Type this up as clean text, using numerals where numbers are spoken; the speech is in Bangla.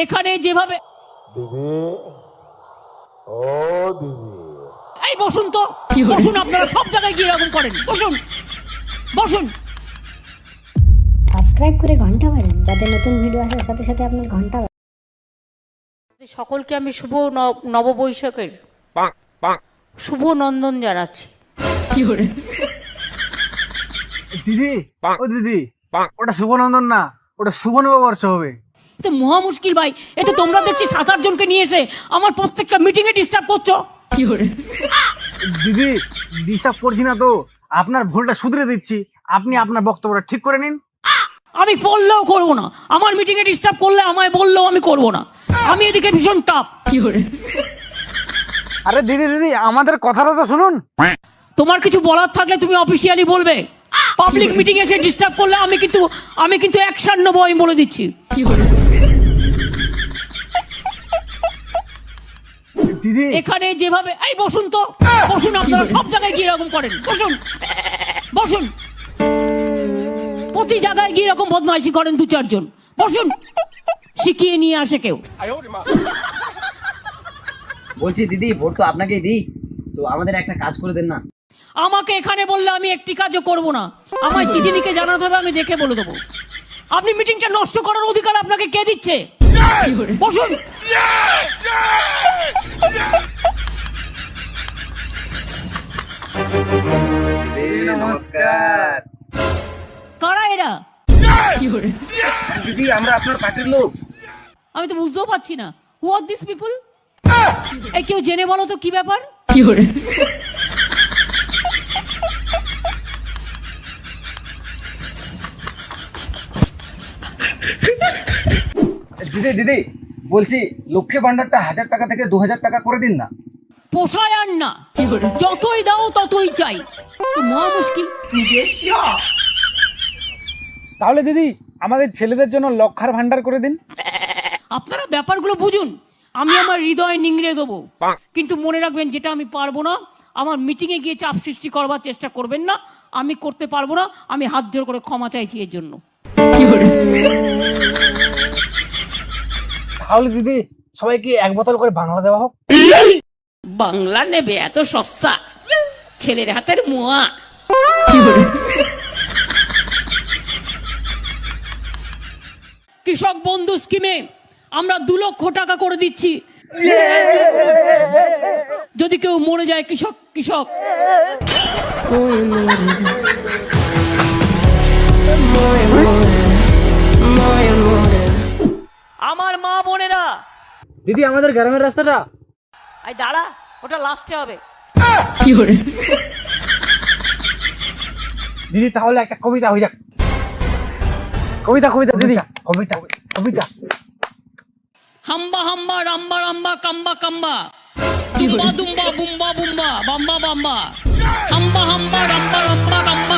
এখানে যেভাবে দিদি, ও দিদি, এই বসুন তো, বসুন। আপনারা সব জায়গায় গিয়ে এরকম করেন। বসুন বসুন। সাবস্ক্রাইব করে ঘন্টা বাজান যাতে নতুন ভিডিও আসার সাথে সাথে আপনার ঘন্টা সকলকে আমি শুভ নববৈশাখের শুভ নন্দন জানাচ্ছি। দিদি, ও দিদি, ওটা শুভনন্দন না, ওটা শুভ নববর্ষ হবে। তো মহা মুশকিল ভাই। এ তো তোমরা দেখছি 7-8 জনকে নিয়ে এসে আমার প্রত্যেকটা মিটিং এ ডিস্টার্ব করছো। দিদি, ডিস্টার্ব করছি না তো, আপনার ভুলটা শুধরে দিচ্ছি, আপনি আপনার বক্তব্যটা ঠিক করে নিন। আমি বললেও করবো না, আমার মিটিং এ ডিস্টার্ব করলে আমায় বললেও আমি করবো না। আমি এদিকে ভীষণ টাপ। আরে দিদি দিদি, আমাদের কথাটা তো শুনুন। তোমার কিছু বলার থাকলে তুমি অফিসিয়ালি বলবে। পাবলিক মিটিং এসে ডিস্টার্ব করলে আমি কিন্তু অ্যাকশন নেবো, আমি বলে দিচ্ছি। দিদি, এখানে যেভাবে এই বসুন তো, বসুন। আপনারা সব জায়গায় গিয়ে এরকম করেন। বসুন বসুন। প্রতি জায়গায় গিয়ে এরকম বদমাইশি করেন 2-4 জন। বসুন, শিখিয়ে নিয়ে আসে কেউ। বলছি দিদি, ভোট তো আপনাকেই দিই, তো আমাদের একটা কাজ করে দেন না। আমাকে এখানে বললে আমি একটি কাজও করব না। আমায় চিঠি লিখে জানাতে হবে, আমি দেখে বলে দেবো। আপনি মিটিংটা নষ্ট করার অধিকার আপনাকে কে দিচ্ছে? বসুন। নমস্কার কারা এরা? দিদি, আমরা আপনার পার্টির লোক। আমি তো বুঝতেও পারছি না। হু আর দিস পিপল? এই কেউ জেনে বলো তো কি ব্যাপার? দিদি দিদি, বলছি লক্ষ্মী ভান্ডারটা 1000 টাকা থেকে 2000 টাকা করে দিন না। পোষায় আর না, যতই দাও ততই চাই। তো মহা মুশকিল। তাহলে দিদি আমাদের ছেলেদের জন্য লক্ষার ভান্ডার করে দিন। আপনারা ব্যাপারগুলো বুঝুন। আমি আমার হৃদয় নিংড়ে দেবো, কিন্তু মনে রাখবেন যেটা আমি পারবো না, আমার মিটিং এ গিয়ে চাপ সৃষ্টি করবার চেষ্টা করবেন না। আমি করতে পারবো না, আমি হাত জোর করে ক্ষমা চাইছি এর জন্য। তাহলে দিদি সবাইকে 1 বোতল করে বাংলা দেওয়া হোক। বাংলা নেবে? এত সস্তা? ছেলের হাতের মোয়া। কৃষক বন্ধু স্কিমে আমরা 2 লক্ষ টাকা করে দিচ্ছি। যদি কেউ মরে যায়, কৃষক কৃষক। আমার মা বোনেরা, দিদি, আমাদের গ্রামের রাস্তাটা। এই দাঁড়া, ওটা লাস্টে হবে। দিদি, তাহলে একটা কবিতা হয়ে যাক। কবিতা কবিতা দিদি, কবিতা কবিতা। হাম্বা হাম্বা রাম্বা রাম্বা কাম্বা কাম্বা, দুম্বা দুম্বা বুম্বা বুম্বা বাম্বা বাম্বা, হাম্বা হাম্বা রাম্বা রাম্বা কাম্বা